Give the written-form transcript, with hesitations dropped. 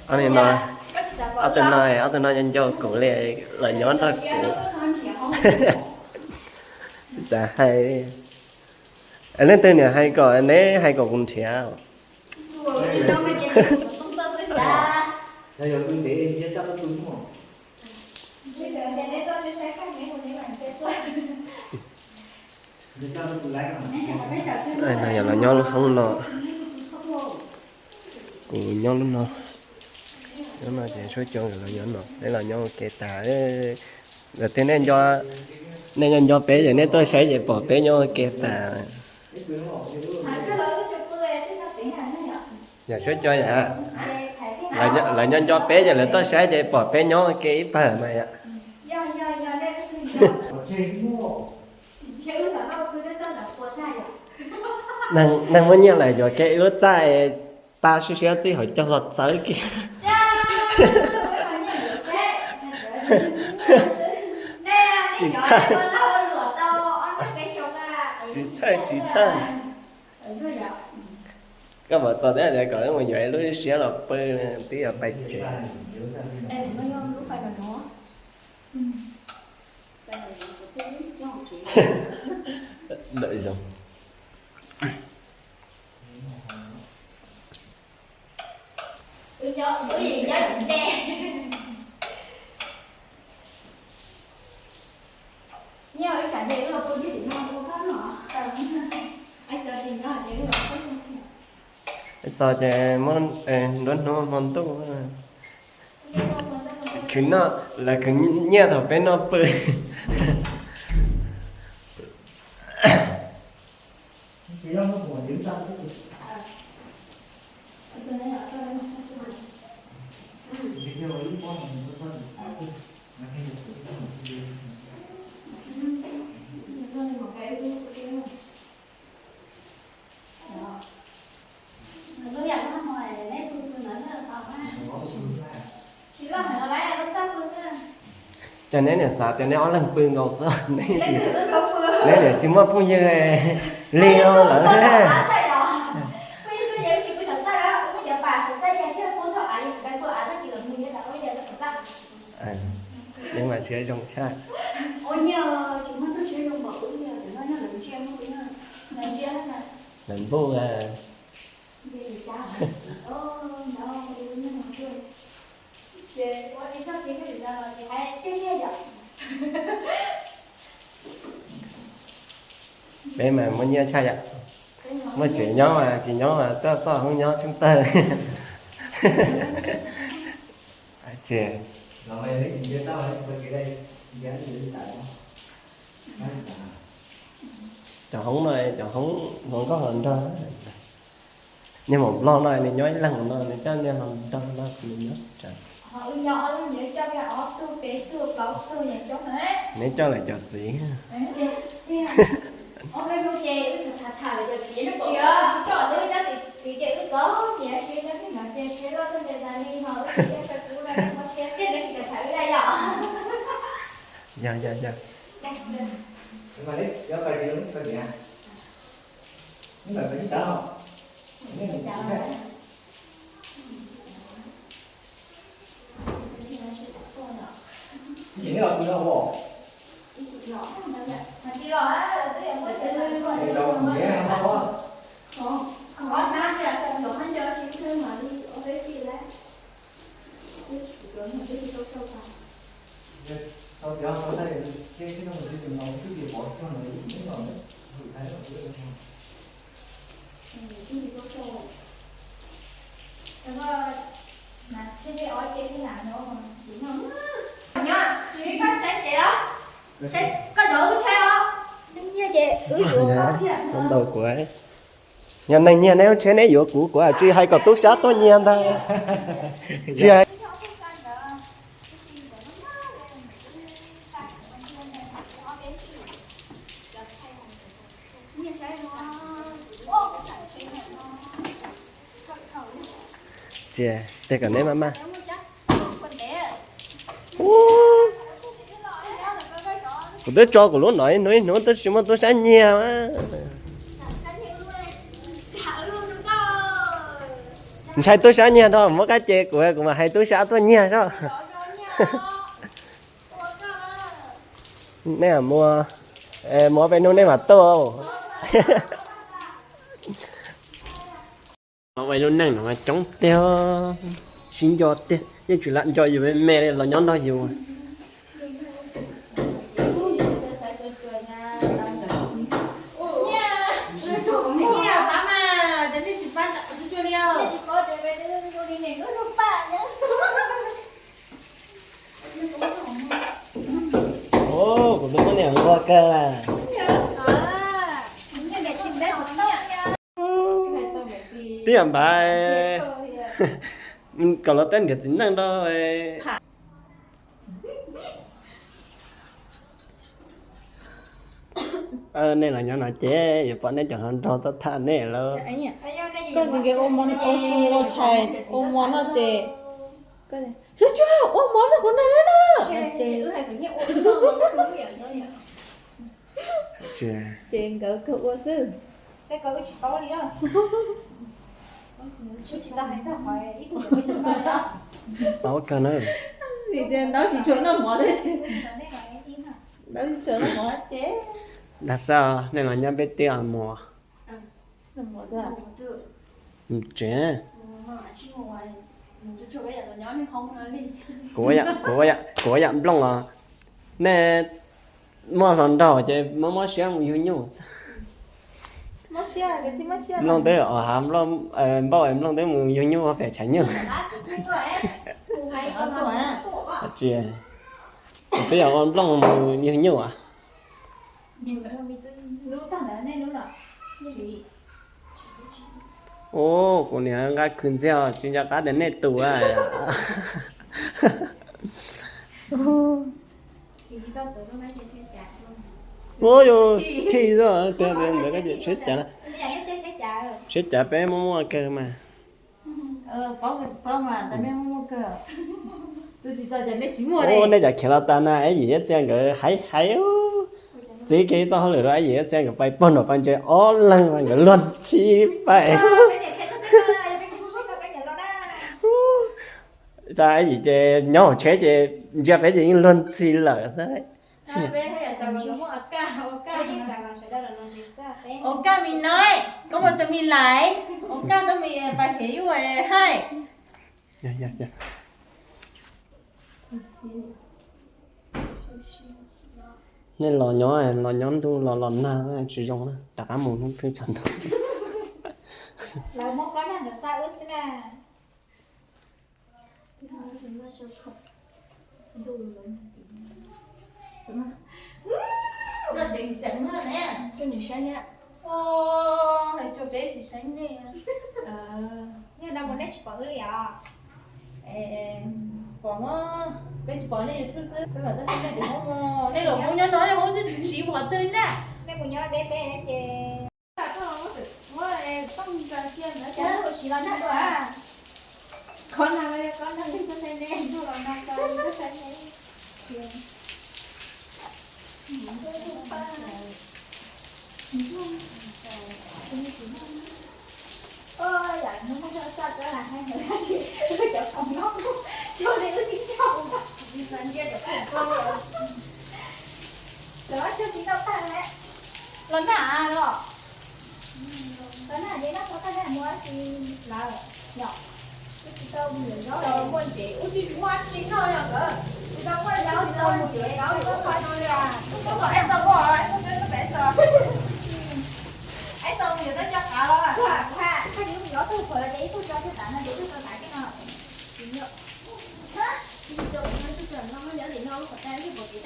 anh này nói ở tôi nói nhân cho cụ là nhón ra cụ dạ hay anh lên tên này hay có anh ấy hay có con trẻ Đây là kinh tế chia chắc nó đúng không? này này giờ là nhón không nó cụ nhón lắm nó nếu mà chỉ số cho là nhón nó đây là nhón kẹt tà đấy là thế nên do bé vậy nên tôi sẽ dễ bỏ bé nhón kẹt tà nhà số cho dạ là nhân cho bé giờ là tôi sẽ dễ bỏ bé nhón cái bà mày ạ nàng muốn nhớ lại rồi cái lúc tại ba suy xét chỉ hỏi cho lọt tới kia chính xác các bạn cho đấy là có một người lúc xé là bơi tí là bạch chuyện đợi rồi cho cho món đón nó món tốt cứ nó là cứ nhẹ thằng bé nó bơi Chỉ nó còn điểm tâm cái gì? cho nên là sao cho nên nó lần bưng ngọc sao nên là chỉ mất bao nhiêu leo lỡ nhưng mà chưa trong khác lần vô à bé mà muốn nhớ trai ạ mới chỉ nhớ mà ta sao không nhớ chúng ta chè Rồi mày lấy gì tao ấy, bên kia đây, giá gì tại nó. chọn không có hình đó nhưng mà lo này thì nhói lăng của nó thì cho nên làm cho nó thì nhớ trời nếu cho lại chọt gì dạ Nhưng mà đấy, nhớ bài gì đúng bài gì à? Những bài bài gì tao không? Những bài gì tao chỉ là gì đâu bộ? Thì đâu mà nghe không có. Sau đó có đây cái nó mình đi màu cái gì bỏ cho nó đúng rồi đấy. Người thấy nó được không? con đầu của ấy nhà này nhà nếu chế này của truy hay có tốt sát tốt nhiên thôi truy hay chè thế cả đấy mama tôi cho của lúa nói tôi chỉ muốn tôi sẽ nhiều á Hai túi xá nha thôi, mỗi cái chè của mà hai túi xá tôi nha đó. Nè là mua bênนู้นmà tô. Ở bênนู้นnày nó chống teo xin cho teo, nhưng chủ lặn cho gì với mẹ đây là nhóm đó nhiều. Ồ, của tôi có nè qua cơ là. Tiền bài. Còn là tên cái chính năng đó. Nên là nhỏ nói chế, giờ bọn nó chẳng hơn cho tất thà nè là. Cái cái ôm món ôm xô chài ôm món nó chè cái này chưa chưa ôm món là con này đấy Chè. chè cỡ cỡ quá sư cái cậu chỉ có đi đâu chú chỉ tao hãy ra khỏi ít tuổi mới từng nói đó Đó cơ nữa. vì tiền đó chỉ chuẩn là món đấy chứ đấy gọi em im hả đó chỉ chuẩn là món chế Là sao? Nên là nhà biết tiền mùa. là món thôi à Chè. mà chỉ ngồi chú chú bây giờ nó nhón không nói đi Của dặm lòng à. Nè mua lần đầu chứ mua xe một nhiều. món xia cái gì món xia Lòng tới ở hàm lòng bao em lòng tới một nhiều phải tránh nhiều. hay ở tuổi à Chè. Tới ở lòng nhiều à. nhiều cái không biết lúc tao đã nên lúc nào chị Ồ, cô này ngay khẩn gieo, chúng ta cá đến này tủ à. chị đi tao tới lúc nãy chị sẽ trả luôn Ôi dồi, thì rồi, tiền cái gì chết trả là. bây giờ hết sẽ trả rồi Chết trả bé mua cơ mà. có mà tại em mua cờ tôi chỉ tao chẳng để chỉ mua Ô, đây này giờ kia là ta na ấy gì hết xem cái hay chỉ cái cho họ lựa ấy gì hết xem cái bay bắn ở bên trên ó lăng và cái luân chi phải. Ra ấy gì chơi nhau chế chơi giờ bé gì luân chi lở sao đấy. ông ca mình nói có một cho mình lại ông ca tôi mình phải hiểu rồi hay Dạ. Nên lò nhóm tu lò na sử dụng đó đặt cá mồm không thư chẳng đâu. là món có nào được sao ước nè nó định chỉnh hơn nè cái gì sáng á ô thầy cho bé thì sáng nè nhưng đâu muốn nét chỉ có ước đi à còn nó bé chỉ có này thứ thứ phải bảo ta sáng này để không đây là không nhớ nói là không chỉ bỏ tên nè cái của nhau đẹp bé chị Dạ, chỉ là nát à con nào đây con nào đi con này nè nó là nát con nó sẽ này ôi dạ nó không sao sao đó là hai người hai chị chợ phòng nó cho nên nó chỉ nhau đi sang kia được không đó cho chị đâu ta đấy lần nào rồi lần nào vậy nó có cái này mua thì là nhỏ cái chị tao người đó tao con chị út chị hoa chính thôi là cơ chị tao có giáo chị tao một chị giáo thì có khoai thôi à không có em tao có rồi em không biết nó bé sợ ấy tao giờ tao chắc cả rồi khoa cái gì cũng gió tôi phải là giấy tôi cho tôi tặng là để tôi tặng cái nào chị nhớ hả chị cho nó tôi chờ nó nhớ thì nó có tay cái bộ chị